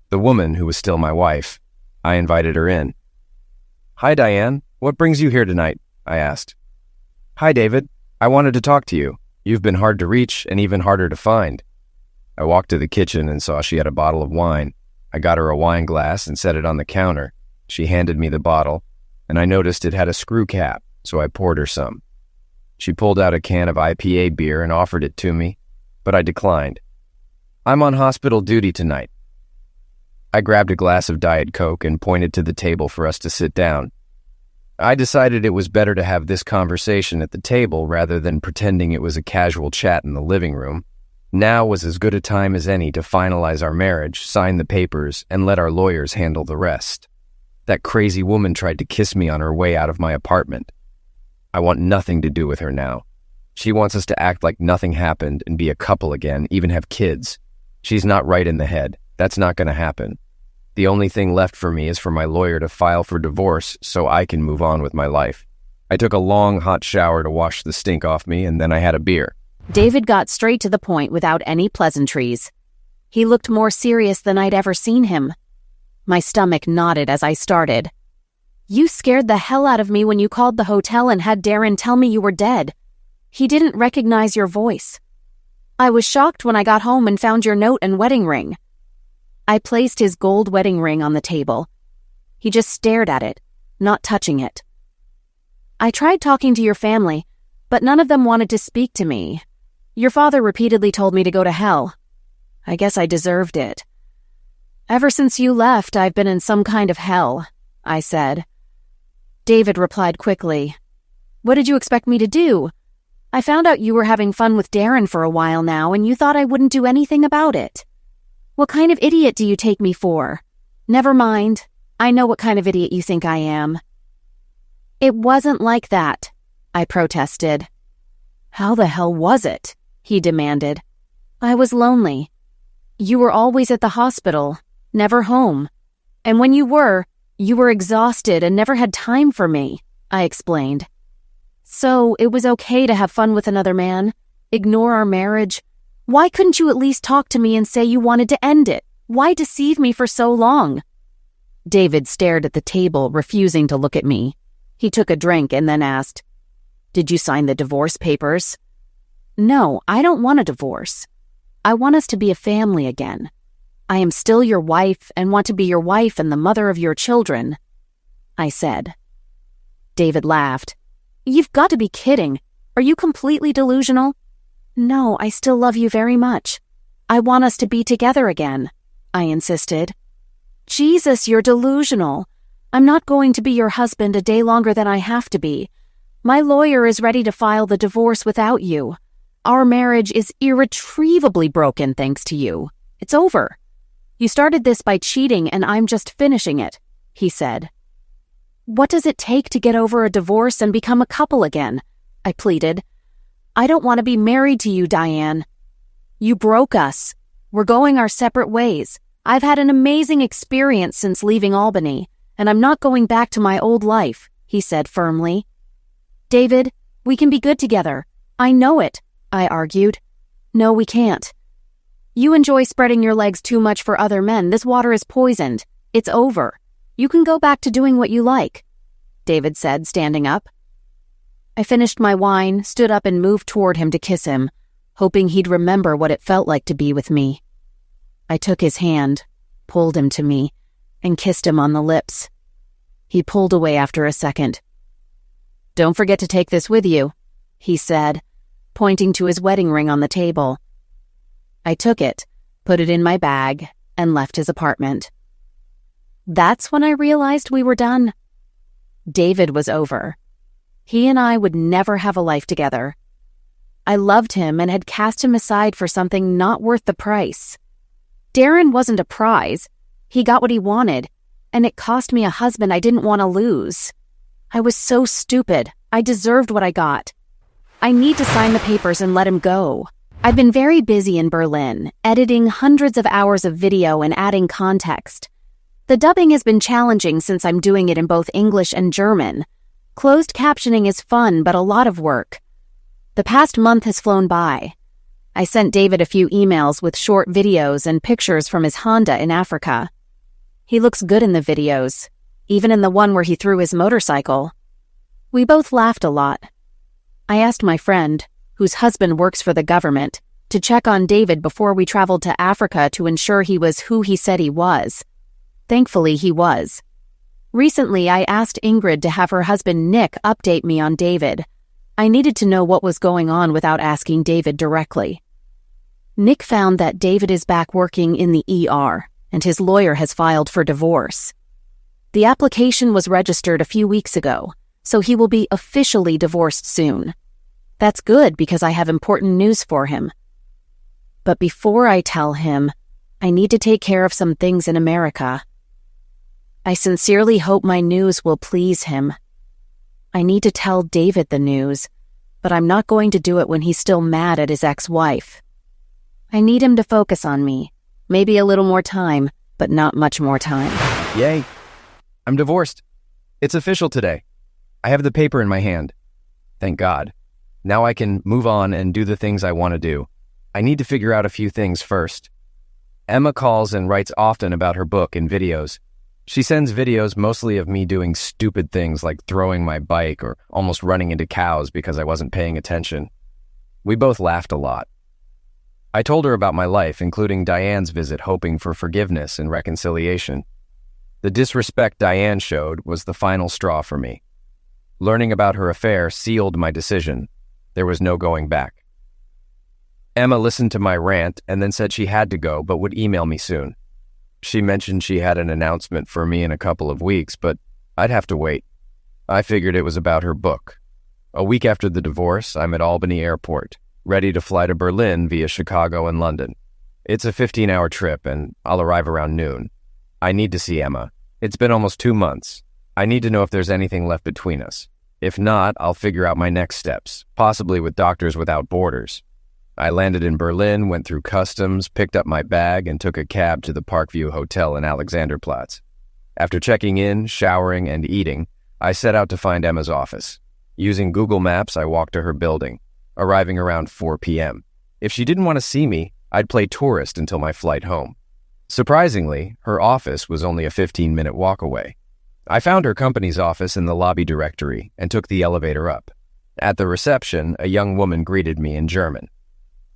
The woman who was still my wife. I invited her in. "Hi, Diane. What brings you here tonight?" I asked. "Hi, David. I wanted to talk to you. You've been hard to reach and even harder to find." I walked to the kitchen and saw she had a bottle of wine. I got her a wine glass and set it on the counter. She handed me the bottle, and I noticed it had a screw cap, so I poured her some. She pulled out a can of IPA beer and offered it to me, but I declined. "I'm on hospital duty tonight." I grabbed a glass of Diet Coke and pointed to the table for us to sit down. I decided it was better to have this conversation at the table rather than pretending it was a casual chat in the living room. Now was as good a time as any to finalize our marriage, sign the papers, and let our lawyers handle the rest. That crazy woman tried to kiss me on her way out of my apartment. I want nothing to do with her now. She wants us to act like nothing happened and be a couple again, even have kids. She's not right in the head. That's not going to happen. The only thing left for me is for my lawyer to file for divorce so I can move on with my life. I took a long, hot shower to wash the stink off me, and then I had a beer. David got straight to the point without any pleasantries. He looked more serious than I'd ever seen him. My stomach knotted as I started. "You scared the hell out of me when you called the hotel and had Darren tell me you were dead. He didn't recognize your voice. I was shocked when I got home and found your note and wedding ring." I placed his gold wedding ring on the table. He just stared at it, not touching it. "I tried talking to your family, but none of them wanted to speak to me. Your father repeatedly told me to go to hell. I guess I deserved it. Ever since you left, I've been in some kind of hell," I said. David replied quickly. "What did you expect me to do? I found out you were having fun with Darren for a while now, and you thought I wouldn't do anything about it. What kind of idiot do you take me for? Never mind. I know what kind of idiot you think I am." "It wasn't like that," I protested. "How the hell was it?" he demanded. "I was lonely. You were always at the hospital, never home. And when you were exhausted and never had time for me," I explained. "So it was okay to have fun with another man, ignore our marriage. Why couldn't you at least talk to me and say you wanted to end it? Why deceive me for so long?" David stared at the table, refusing to look at me. He took a drink and then asked, "Did you sign the divorce papers?" "No, I don't want a divorce. I want us to be a family again. I am still your wife and want to be your wife and the mother of your children," I said. David laughed. "You've got to be kidding. Are you completely delusional?" "No, I still love you very much. I want us to be together again," I insisted. "Jesus, you're delusional. I'm not going to be your husband a day longer than I have to be. My lawyer is ready to file the divorce without you. Our marriage is irretrievably broken thanks to you. It's over. You started this by cheating and I'm just finishing it," he said. "What does it take to get over a divorce and become a couple again?" I pleaded. "I don't want to be married to you, Diane. You broke us. We're going our separate ways. I've had an amazing experience since leaving Albany, and I'm not going back to my old life," he said firmly. "David, we can be good together. I know it," I argued. "No, we can't. You enjoy spreading your legs too much for other men. This water is poisoned. It's over. You can go back to doing what you like," David said, standing up. I finished my wine, stood up and moved toward him to kiss him, hoping he'd remember what it felt like to be with me. I took his hand, pulled him to me, and kissed him on the lips. He pulled away after a second. "Don't forget to take this with you," he said, pointing to his wedding ring on the table. I took it, put it in my bag, and left his apartment. That's when I realized we were done. David was over. He and I would never have a life together. I loved him and had cast him aside for something not worth the price. Darren wasn't a prize. He got what he wanted, and it cost me a husband I didn't want to lose. I was so stupid. I deserved what I got. I need to sign the papers and let him go. I've been very busy in Berlin, editing hundreds of hours of video and adding context. The dubbing has been challenging since I'm doing it in both English and German. Closed captioning is fun, but a lot of work. The past month has flown by. I sent David a few emails with short videos and pictures from his Honda in Africa. He looks good in the videos, even in the one where he threw his motorcycle. We both laughed a lot. I asked my friend, whose husband works for the government, to check on David before we traveled to Africa to ensure he was who he said he was. Thankfully, he was. Recently, I asked Ingrid to have her husband Nick update me on David. I needed to know what was going on without asking David directly. Nick found that David is back working in the ER, and his lawyer has filed for divorce. The application was registered a few weeks ago, so he will be officially divorced soon. That's good because I have important news for him. But before I tell him, I need to take care of some things in America. I sincerely hope my news will please him. I need to tell David the news, but I'm not going to do it when he's still mad at his ex-wife. I need him to focus on me. Maybe a little more time, but not much more time. Yay. I'm divorced. It's official today. I have the paper in my hand. Thank God. Now I can move on and do the things I want to do. I need to figure out a few things first. Emma calls and writes often about her book and videos. She sends videos mostly of me doing stupid things like throwing my bike or almost running into cows because I wasn't paying attention. We both laughed a lot. I told her about my life, including Diane's visit, hoping for forgiveness and reconciliation. The disrespect Diane showed was the final straw for me. Learning about her affair sealed my decision. There was no going back. Emma listened to my rant and then said she had to go but would email me soon. She mentioned she had an announcement for me in a couple of weeks, but I'd have to wait. I figured it was about her book. A week after the divorce, I'm at Albany Airport, ready to fly to Berlin via Chicago and London. It's a 15-hour trip, and I'll arrive around noon. I need to see Emma. It's been almost 2 months. I need to know if there's anything left between us. If not, I'll figure out my next steps, possibly with Doctors Without Borders. I landed in Berlin, went through customs, picked up my bag, and took a cab to the Parkview Hotel in Alexanderplatz. After checking in, showering, and eating, I set out to find Emma's office. Using Google Maps, I walked to her building, arriving around 4 p.m. If she didn't want to see me, I'd play tourist until my flight home. Surprisingly, her office was only a 15-minute walk away. I found her company's office in the lobby directory and took the elevator up. At the reception, a young woman greeted me in German.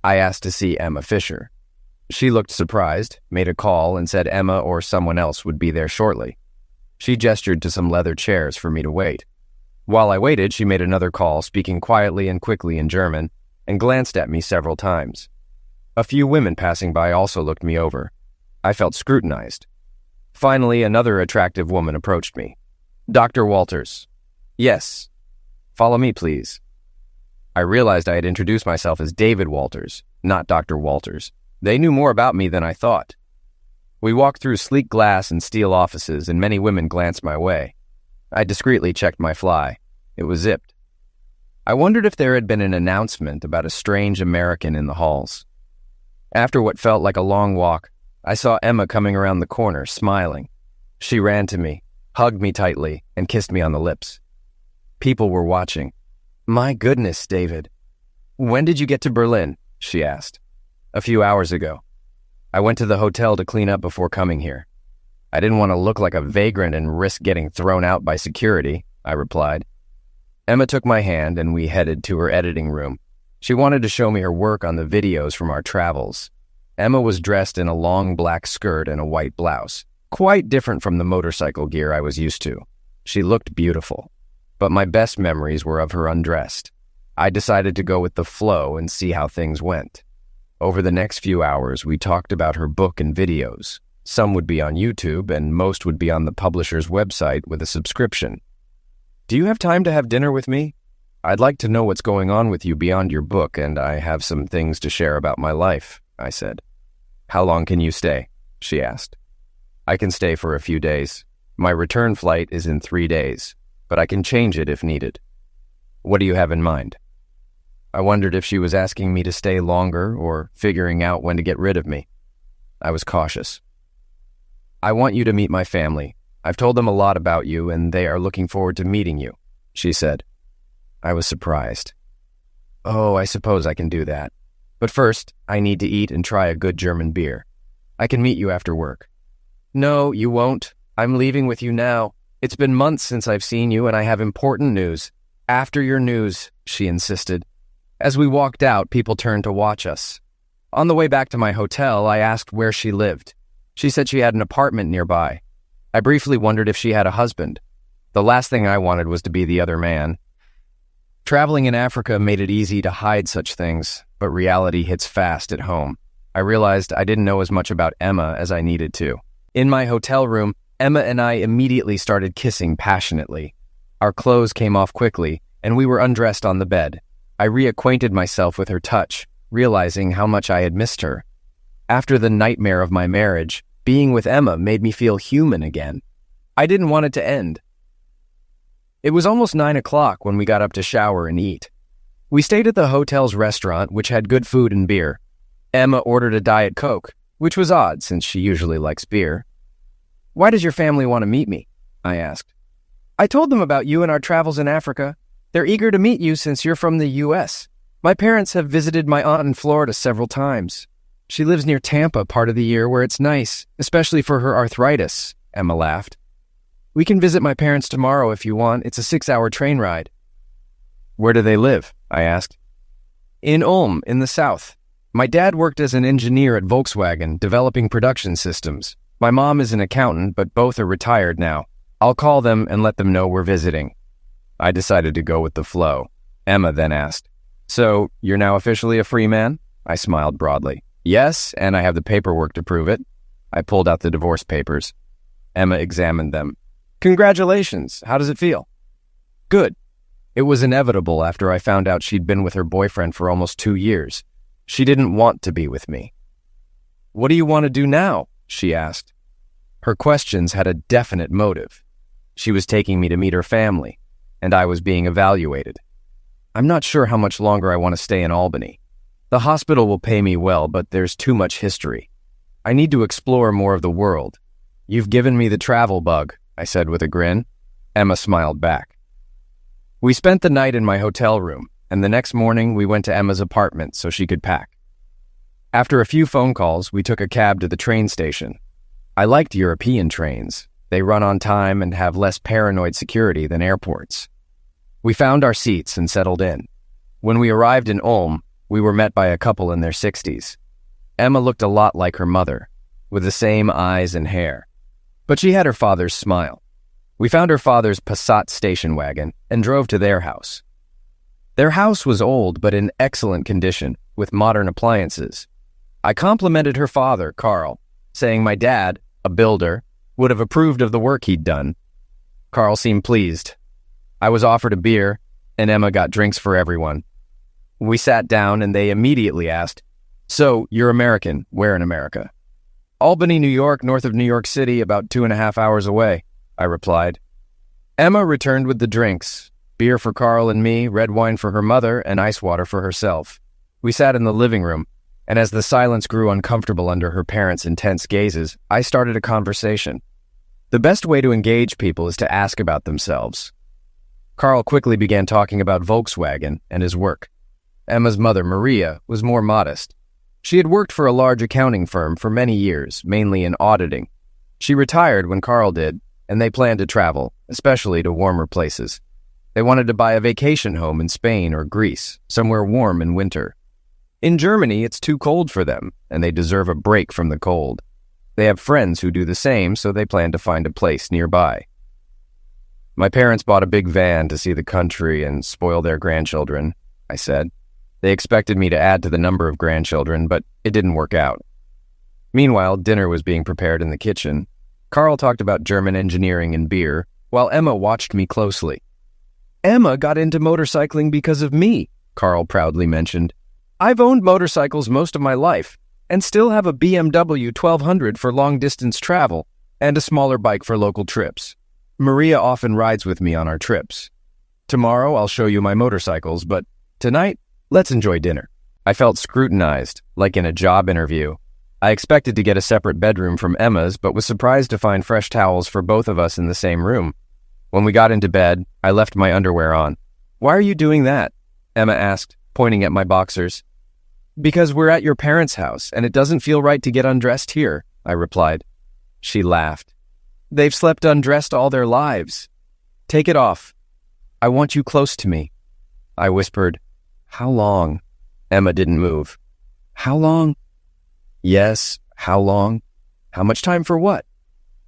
I asked to see Emma Fisher. She looked surprised, made a call, and said Emma or someone else would be there shortly. She gestured to some leather chairs for me to wait. While I waited, she made another call, speaking quietly and quickly in German, and glanced at me several times. A few women passing by also looked me over. I felt scrutinized. Finally, another attractive woman approached me. "Dr. Walters." "Yes." "Follow me, please." I realized I had introduced myself as David Walters, not Dr. Walters. They knew more about me than I thought. We walked through sleek glass and steel offices, and many women glanced my way. I discreetly checked my fly. It was zipped. I wondered if there had been an announcement about a strange American in the halls. After what felt like a long walk, I saw Emma coming around the corner, smiling. She ran to me, hugged me tightly, and kissed me on the lips. People were watching. "My goodness, David. When did you get to Berlin?" she asked. "A few hours ago. I went to the hotel to clean up before coming here. I didn't want to look like a vagrant and risk getting thrown out by security," I replied. Emma took my hand and we headed to her editing room. She wanted to show me her work on the videos from our travels. Emma was dressed in a long black skirt and a white blouse, quite different from the motorcycle gear I was used to. She looked beautiful, but my best memories were of her undressed. I decided to go with the flow and see how things went. Over the next few hours, we talked about her book and videos. Some would be on YouTube, and most would be on the publisher's website with a subscription. "Do you have time to have dinner with me? I'd like to know what's going on with you beyond your book, and I have some things to share about my life," I said. "How long can you stay?" she asked. "I can stay for a few days. My return flight is in 3 days, but I can change it if needed." "What do you have in mind?" I wondered if she was asking me to stay longer or figuring out when to get rid of me. I was cautious. "I want you to meet my family. I've told them a lot about you, and they are looking forward to meeting you," she said. I was surprised. "Oh, I suppose I can do that. But first, I need to eat and try a good German beer. I can meet you after work." "No, you won't. I'm leaving with you now. It's been months since I've seen you, and I have important news." "After your news," she insisted. As we walked out, people turned to watch us. On the way back to my hotel, I asked where she lived. She said she had an apartment nearby. I briefly wondered if she had a husband. The last thing I wanted was to be the other man. Traveling in Africa made it easy to hide such things, but reality hits fast at home. I realized I didn't know as much about Emma as I needed to. In my hotel room, Emma and I immediately started kissing passionately. Our clothes came off quickly, and we were undressed on the bed. I reacquainted myself with her touch, realizing how much I had missed her. After the nightmare of my marriage, being with Emma made me feel human again. I didn't want it to end. It was almost 9 o'clock when we got up to shower and eat. We stayed at the hotel's restaurant, which had good food and beer. Emma ordered a Diet Coke, which was odd since she usually likes beer. "Why does your family want to meet me?" I asked. "I told them about you and our travels in Africa. They're eager to meet you since you're from the U.S. My parents have visited my aunt in Florida several times. She lives near Tampa part of the year where it's nice, especially for her arthritis," Emma laughed. "We can visit my parents tomorrow if you want. It's a 6-hour train ride." "Where do they live?" I asked. "In Ulm, in the south. My dad worked as an engineer at Volkswagen, developing production systems. My mom is an accountant, but both are retired now. I'll call them and let them know we're visiting." I decided to go with the flow. Emma then asked, "So, you're now officially a free man?" I smiled broadly. "Yes, and I have the paperwork to prove it." I pulled out the divorce papers. Emma examined them. "Congratulations. How does it feel?" "Good." It was inevitable after I found out she'd been with her boyfriend for almost 2 years. She didn't want to be with me. "What do you want to do now?" she asked. Her questions had a definite motive. She was taking me to meet her family, and I was being evaluated. "I'm not sure how much longer I want to stay in Albany. The hospital will pay me well, but there's too much history. I need to explore more of the world. You've given me the travel bug," I said with a grin. Emma smiled back. We spent the night in my hotel room, and the next morning we went to Emma's apartment so she could pack. After a few phone calls, we took a cab to the train station. I liked European trains. They run on time and have less paranoid security than airports. We found our seats and settled in. When we arrived in Ulm, we were met by a couple in their 60s. Emma looked a lot like her mother, with the same eyes and hair. But she had her father's smile. We found her father's Passat station wagon and drove to their house. Their house was old but in excellent condition, with modern appliances. I complimented her father, Carl, saying my dad, a builder, would have approved of the work he'd done. Carl seemed pleased. I was offered a beer, and Emma got drinks for everyone. We sat down, and they immediately asked, "So, you're American. Where in America?" "Albany, New York, north of New York City, about 2.5 hours away," I replied. Emma returned with the drinks, beer for Carl and me, red wine for her mother, and ice water for herself. We sat in the living room, and as the silence grew uncomfortable under her parents' intense gazes, I started a conversation. The best way to engage people is to ask about themselves. Carl quickly began talking about Volkswagen and his work. Emma's mother, Maria, was more modest. She had worked for a large accounting firm for many years, mainly in auditing. She retired when Carl did, and they planned to travel, especially to warmer places. They wanted to buy a vacation home in Spain or Greece, somewhere warm in winter. In Germany, it's too cold for them, and they deserve a break from the cold. They have friends who do the same, so they plan to find a place nearby. My parents bought a big van to see the country and spoil their grandchildren, I said. They expected me to add to the number of grandchildren, but it didn't work out. Meanwhile, dinner was being prepared in the kitchen. Carl talked about German engineering and beer, while Emma watched me closely. Emma got into motorcycling because of me, Carl proudly mentioned. I've owned motorcycles most of my life, and still have a BMW 1200 for long-distance travel, and a smaller bike for local trips. Maria often rides with me on our trips. Tomorrow I'll show you my motorcycles, but tonight, let's enjoy dinner. I felt scrutinized, like in a job interview. I expected to get a separate bedroom from Emma's, but was surprised to find fresh towels for both of us in the same room. When we got into bed, I left my underwear on. Why are you doing that? Emma asked, pointing at my boxers. Because we're at your parents' house, and it doesn't feel right to get undressed here, I replied. She laughed. They've slept undressed all their lives. Take it off. I want you close to me. I whispered. How long? Emma didn't move. How long? Yes, how long? How much time for what?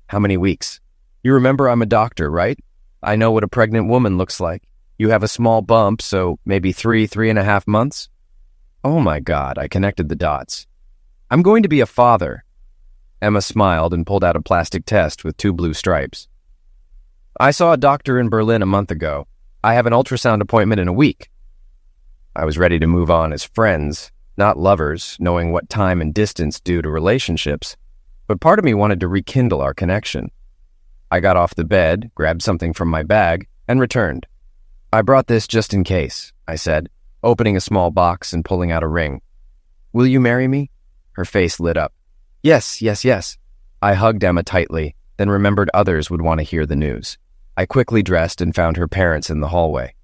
How many weeks? You remember I'm a doctor, right? I know what a pregnant woman looks like. You have a small bump, so maybe 3.5 months? Oh my God, I connected the dots. I'm going to be a father. Emma smiled and pulled out a plastic test with 2 blue stripes. I saw a doctor in Berlin a month ago. I have an ultrasound appointment in a week. I was ready to move on as friends, not lovers, knowing what time and distance do to relationships, but part of me wanted to rekindle our connection. I got off the bed, grabbed something from my bag, and returned. I brought this just in case, I said, opening a small box and pulling out a ring. Will you marry me? Her face lit up. Yes, yes, yes. I hugged Emma tightly, then remembered others would want to hear the news. I quickly dressed and found her parents in the hallway.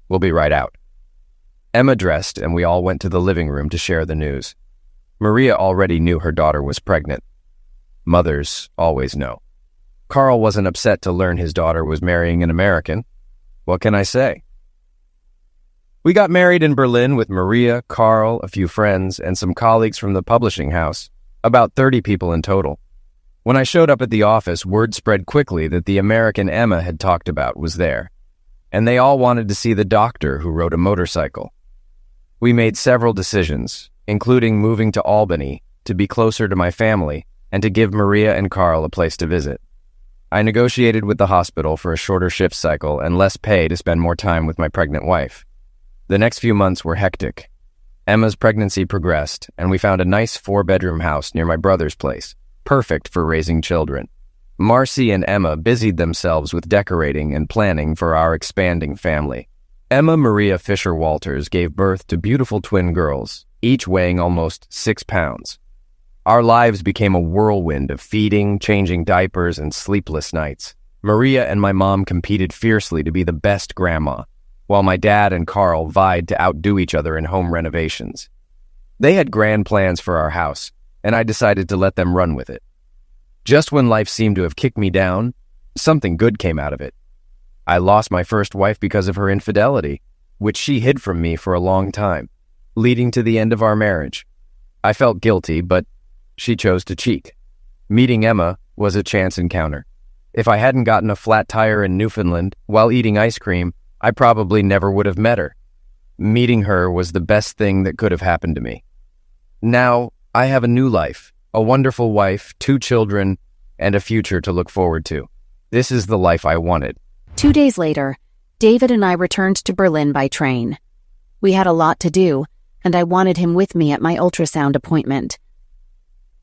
We'll be right out. Emma dressed, and we all went to the living room to share the news. Maria already knew her daughter was pregnant. Mothers always know. Carl wasn't upset to learn his daughter was marrying an American. What can I say? We got married in Berlin with Maria, Carl, a few friends, and some colleagues from the publishing house, about 30 people in total. When I showed up at the office, word spread quickly that the American Emma had talked about was there, and they all wanted to see the doctor who rode a motorcycle. We made several decisions, including moving to Albany to be closer to my family and to give Maria and Carl a place to visit. I negotiated with the hospital for a shorter shift cycle and less pay to spend more time with my pregnant wife. The next few months were hectic. Emma's pregnancy progressed, and we found a nice 4-bedroom house near my brother's place, perfect for raising children. Marcy and Emma busied themselves with decorating and planning for our expanding family. Emma Maria Fisher Walters gave birth to beautiful twin girls, each weighing almost 6 pounds. Our lives became a whirlwind of feeding, changing diapers, and sleepless nights. Maria and my mom competed fiercely to be the best grandma, while my dad and Carl vied to outdo each other in home renovations. They had grand plans for our house, and I decided to let them run with it. Just when life seemed to have kicked me down, something good came out of it. I lost my first wife because of her infidelity, which she hid from me for a long time, leading to the end of our marriage. I felt guilty, but she chose to cheat. Meeting Emma was a chance encounter. If I hadn't gotten a flat tire in Newfoundland while eating ice cream, I probably never would have met her. Meeting her was the best thing that could have happened to me. Now, I have a new life, a wonderful wife, 2 children, and a future to look forward to. This is the life I wanted. 2 days later, David and I returned to Berlin by train. We had a lot to do, and I wanted him with me at my ultrasound appointment.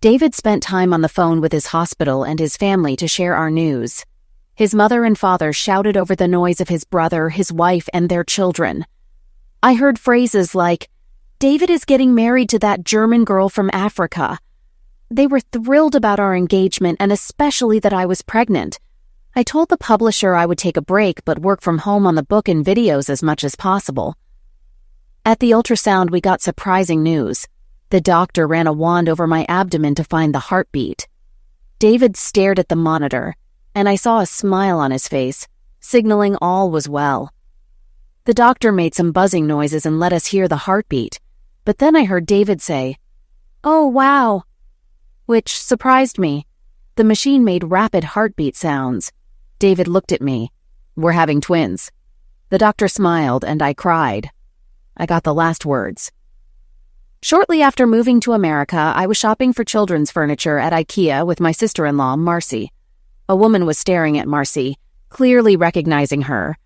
David spent time on the phone with his hospital and his family to share our news. His mother and father shouted over the noise of his brother, his wife, and their children. I heard phrases like, "David is getting married to that German girl from Africa." They were thrilled about our engagement and especially that I was pregnant. I told the publisher I would take a break but work from home on the book and videos as much as possible. At the ultrasound, we got surprising news. The doctor ran a wand over my abdomen to find the heartbeat. David stared at the monitor, and I saw a smile on his face, signaling all was well. The doctor made some buzzing noises and let us hear the heartbeat, but then I heard David say, "Oh, wow," which surprised me. The machine made rapid heartbeat sounds. David looked at me. "We're having twins." The doctor smiled and I cried. I got the last words. Shortly after moving to America, I was shopping for children's furniture at IKEA with my sister-in-law, Marcy. A woman was staring at Marcy, clearly recognizing her.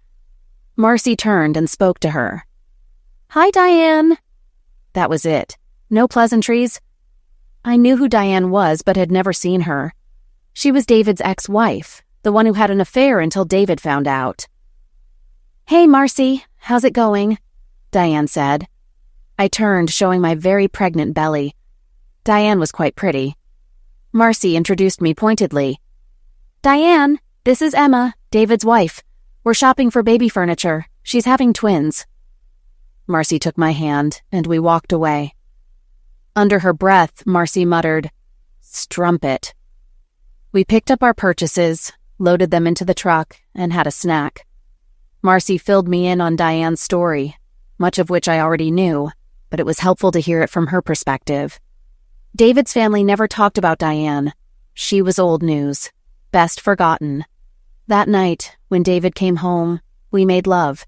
Marcy turned and spoke to her. "Hi, Diane." That was it. No pleasantries. I knew who Diane was, but had never seen her. She was David's ex-wife, the one who had an affair until David found out. "Hey, Marcy, how's it going?" Diane said. I turned, showing my very pregnant belly. Diane was quite pretty. Marcy introduced me pointedly. "Diane, this is Emma, David's wife. We're shopping for baby furniture. She's having twins." Marcy took my hand, and we walked away. Under her breath, Marcy muttered, "Strumpet." We picked up our purchases, loaded them into the truck, and had a snack. Marcy filled me in on Diane's story, much of which I already knew, but it was helpful to hear it from her perspective. David's family never talked about Diane. She was old news, best forgotten. That night, when David came home, we made love.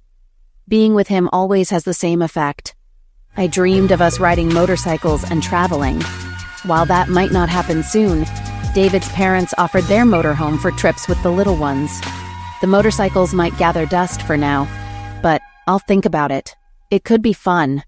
Being with him always has the same effect. I dreamed of us riding motorcycles and traveling. While that might not happen soon, David's parents offered their motorhome for trips with the little ones. The motorcycles might gather dust for now, but I'll think about it. It could be fun.